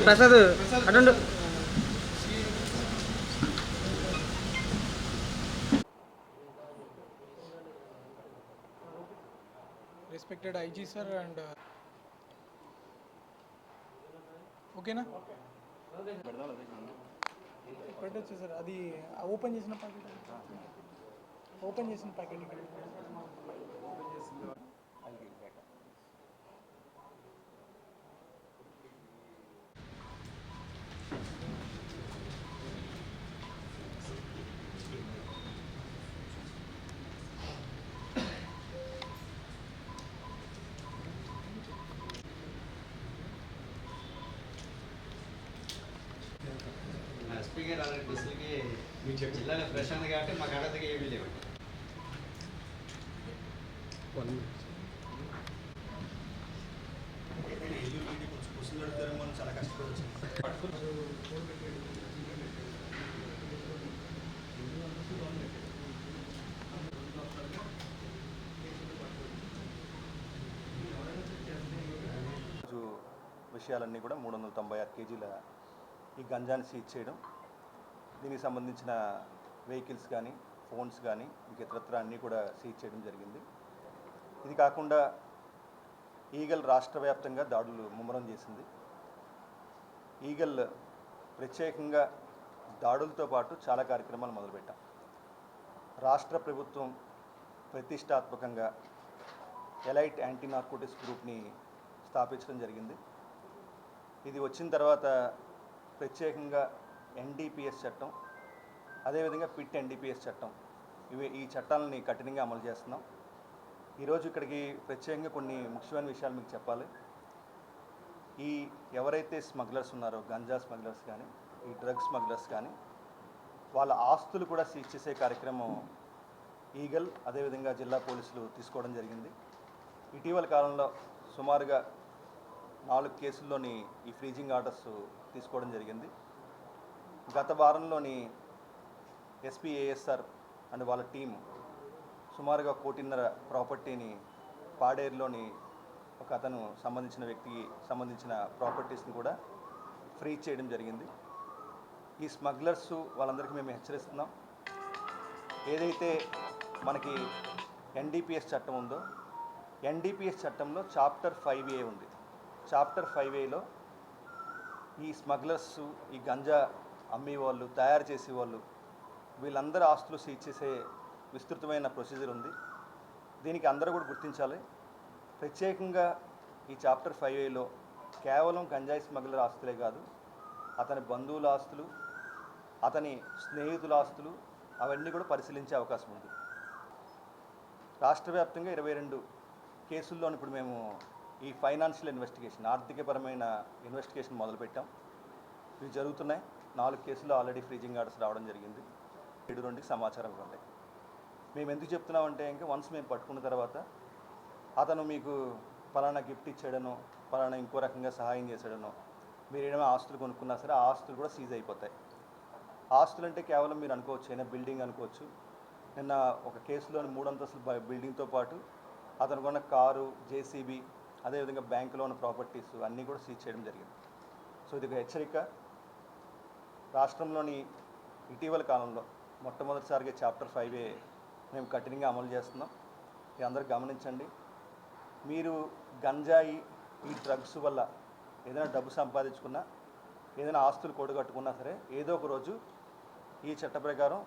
ప్రసాద్ అటు respected IG sir and ఓకేనా పెట్టచ్చు సార్. అది ఓపెన్ చేసిన ప్యాకెట్ ఎస్పీ గారు అలాంటి బస్సులకి జిల్లాలో ప్రశాంత్ కాబట్టి మా కాడకి ఏమీ లేవండి. చాలా కష్టపడి విషయాలన్నీ కూడా 396 కేజీల ఈ గంజాని సీజ్ చేయడం, దీనికి సంబంధించిన వెహికల్స్ కానీ ఫోన్స్ కానీ ఇంక ఇతరత్ర అన్నీ కూడా సీజ్ చేయడం జరిగింది. ఇది కాకుండా ఈగల్ రాష్ట్ర వ్యాప్తంగా దాడులు ముమ్మరం చేసింది. ఈగల్ ప్రత్యేకంగా దాడులతో పాటు చాలా కార్యక్రమాలు మొదలుపెట్టాం. రాష్ట్ర ప్రభుత్వం ప్రతిష్టాత్మకంగా ఎలైట్ యాంటీ నార్కోటిక్స్ గ్రూప్ని స్థాపించడం జరిగింది. ఇది వచ్చిన తర్వాత ప్రత్యేకంగా ఎన్డీపీఎస్ చట్టం, అదేవిధంగా పిట్ ఎన్డీపీఎస్ చట్టం, ఈ చట్టాలని కఠినంగా అమలు చేస్తున్నాం. ఈరోజు ఇక్కడికి ప్రత్యేకంగా కొన్ని ముఖ్యమైన విషయాలు మీకు చెప్పాలి. ఈ ఎవరైతే స్మగ్లర్స్ ఉన్నారో, గంజా స్మగ్లర్స్ కానీ ఈ డ్రగ్స్ స్మగ్లర్స్ కానీ, వాళ్ళ ఆస్తులు కూడా సీజ్ చేసే కార్యక్రమం ఈగల్ అదేవిధంగా జిల్లా పోలీసులు తీసుకోవడం జరిగింది. ఇటీవల కాలంలో సుమారుగా 4 కేసుల్లోని ఈ ఫ్రీజింగ్ ఆర్డర్స్ తీసుకోవడం జరిగింది. గత వారంలోని ఎస్పీ ఏఎస్ఆర్ అండ్ వాళ్ళ టీం సుమారుగా 1.5 కోటి ప్రాపర్టీని పాడేరులోని ఒక అతను సంబంధించిన వ్యక్తికి సంబంధించిన ప్రాపర్టీస్ని కూడా ఫ్రీజ్ చేయడం జరిగింది. ఈ స్మగ్లర్స్ వాళ్ళందరికీ మేము హెచ్చరిస్తున్నాం, ఏదైతే మనకి ఎన్డీపీఎస్ చట్టం ఉందో, ఎన్డీపీఎస్ చట్టంలో చాప్టర్ 5A ఉంది. చాప్టర్ 5Aలో ఈ స్మగ్లర్స్, ఈ గంజా అమ్మేవాళ్ళు, తయారు చేసేవాళ్ళు, వీళ్ళందరూ ఆస్తులు సీజ్ చేసే విస్తృతమైన ప్రొసీజర్ ఉంది. దీనికి అందరూ కూడా గుర్తించాలి. ప్రత్యేకంగా ఈ చాప్టర్ 5Aలో కేవలం గంజాయి స్మగ్లర్ ఆస్తులే కాదు, అతని బంధువుల ఆస్తులు, అతని స్నేహితుల ఆస్తులు, అవన్నీ కూడా పరిశీలించే అవకాశం ఉంది. రాష్ట్ర వ్యాప్తంగా 22 కేసుల్లోని ఇప్పుడు మేము ఈ ఫైనాన్షియల్ ఇన్వెస్టిగేషన్, ఆర్థికపరమైన ఇన్వెస్టిగేషన్ మొదలుపెట్టాం. ఇవి జరుగుతున్నాయి. 4 కేసుల్లో ఆల్రెడీ ఫ్రీజింగ్ ఆర్డర్స్ రావడం జరిగింది. 7 నుండి సమాచారం ఇవ్వండి. మేము ఎందుకు చెప్తున్నామంటే, ఇంకా వన్స్ మేము పట్టుకున్న తర్వాత అతను మీకు పలానా గిఫ్ట్ ఇచ్చాడనో, పలానా ఇంకో రకంగా సహాయం చేశాడనో, మీరు ఏమైనా ఆస్తులు కొనుక్కున్నా సరే ఆ ఆస్తులు కూడా సీజ్ అయిపోతాయి. ఆస్తులు అంటే కేవలం మీరు అనుకోవచ్చు, ఏదైనా బిల్డింగ్ అనుకోవచ్చు. నిన్న ఒక కేసులోని 3 అంతస్తుల బిల్డింగ్తో పాటు అతను కొన్న కారు, జేసీబీ, అదేవిధంగా బ్యాంకులో ఉన్న ప్రాపర్టీస్ అన్నీ కూడా సీజ్ చేయడం జరిగింది. సో ఇది ఒక హెచ్చరిక. రాష్ట్రంలోని ఇటీవల కాలంలో మొట్టమొదటిసారిగా చాప్టర్ 5A మేము కఠినంగా అమలు చేస్తున్నాం. ఇది అందరూ గమనించండి. మీరు గంజాయి, ఈ డ్రగ్స్ వల్ల ఏదైనా డబ్బు సంపాదించుకున్నా, ఏదైనా ఆస్తులు కూడగట్టుకున్నా సరే, ఏదో ఒక రోజు ఈ చట్ట ప్రకారం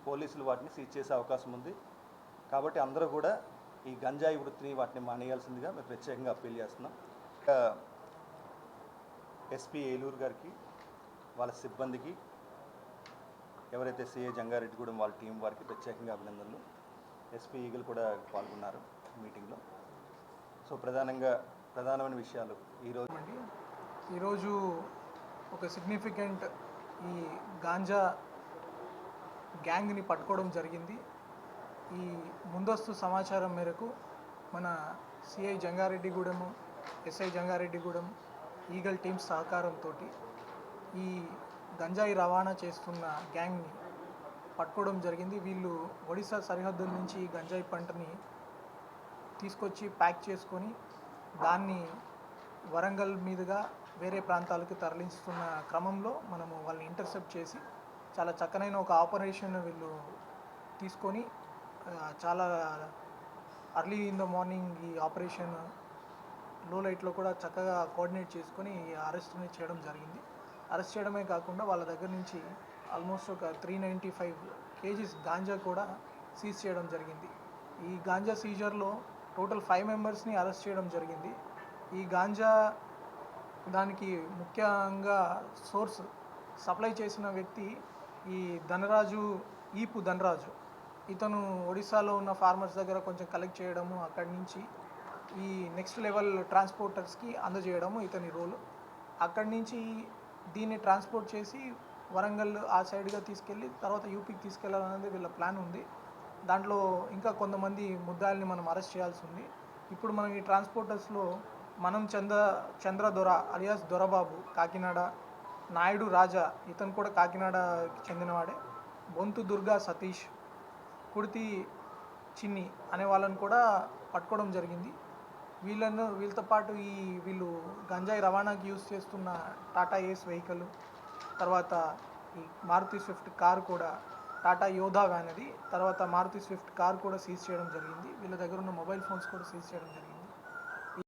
పోలీసులు వాటిని సీజ్ చేసే అవకాశం ఉంది. కాబట్టి అందరూ కూడా ఈ గంజాయి వృత్తిని వాటిని మానేయాల్సిందిగా మేము ప్రత్యేకంగా అప్పీల్ చేస్తున్నాం. ఎస్పీ ఏలూరు గారికి, వాళ్ళ సిబ్బందికి, ఎవరైతే సిఐ జంగారెడ్డిగూడెం వాళ్ళ టీం వారికి ప్రత్యేకంగా అభినందనలు. ఎస్పీ ఈగల్ కూడా పాల్గొన్నారు మీటింగ్లో. సో ప్రధానమైన విషయాలు ఈరోజు ఒక సిగ్నిఫికెంట్ ఈ గాంజా గ్యాంగ్ని పట్టుకోవడం జరిగింది. ఈ ముందస్తు సమాచారం మేరకు మన CI Jangareddygudem, SI Jangareddygudem, eagle team సహకారంతో ఈ గంజాయి రవాణా చేస్తున్న గ్యాంగ్ని పట్టుకోవడం జరిగింది. వీళ్ళు ఒడిశా సరిహద్దుల నుంచి ఈ గంజాయి పంటని తీసుకొచ్చి ప్యాక్ చేసుకొని దాన్ని వరంగల్ మీదుగా వేరే ప్రాంతాలకు తరలిస్తున్న క్రమంలో మనము వాళ్ళని ఇంటర్సెప్ట్ చేసి చాలా చక్కనైన ఒక ఆపరేషన్ వీళ్ళు తీసుకొని చాలా అర్లీ ఇన్ ద మార్నింగ్ ఈ ఆపరేషన్ లో లైట్లో కూడా చక్కగా కోఆర్డినేట్ చేసుకొని అరెస్ట్ని చేయడం జరిగింది. అరెస్ట్ చేయడమే కాకుండా వాళ్ళ దగ్గర నుంచి ఆల్మోస్ట్ ఒక 395 kgs గాంజా కూడా సీజ్ చేయడం జరిగింది. ఈ గాంజా సీజర్లో టోటల్ 5 మెంబర్స్ని అరెస్ట్ చేయడం జరిగింది. ఈ గాంజా దానికి ముఖ్యంగా సోర్స్ సప్లై చేసిన వ్యక్తి ఈ ఈపు ధనరాజు. ఇతను ఒడిశాలో ఉన్న ఫార్మర్స్ దగ్గర కొంచెం కలెక్ట్ చేయడము, అక్కడి నుంచి ఈ నెక్స్ట్ లెవెల్ ట్రాన్స్పోర్టర్స్కి అందజేయడము ఇతని రోలు. అక్కడి నుంచి దీన్ని ట్రాన్స్పోర్ట్ చేసి వరంగల్ ఆ సైడ్గా తీసుకెళ్ళి తర్వాత యూపీకి తీసుకెళ్లాలనేది వీళ్ళ ప్లాన్ ఉంది. దాంట్లో ఇంకా కొంతమంది ముద్దాయిల్ని మనం అరెస్ట్ చేయాల్సి ఉంది. ఇప్పుడు మనం ఈ ట్రాన్స్పోర్టర్స్లో మనం చంద్ర దొర అలియాస్ దొరబాబు కాకినాడ, నాయుడు రాజా ఇతను కూడా కాకినాడకి చెందినవాడే, బొంతు దుర్గా సతీష్, కుర్తి చిన్ని అనే వాళ్ళని కూడా పట్టుకోవడం జరిగింది. వీళ్ళతో పాటు వీళ్ళు గంజాయి రవాణాకి యూజ్ చేస్తున్న టాటా ఏస్ వెహికల్, తర్వాత ఈ మారుతి స్విఫ్ట్ కారు కూడా, టాటా యోధా వ్యాన్ అది, తర్వాత మారుతి స్విఫ్ట్ కారు కూడా సీజ్ చేయడం జరిగింది. వీళ్ళ దగ్గర ఉన్న మొబైల్ ఫోన్స్ కూడా సీజ్ చేయడం జరిగింది.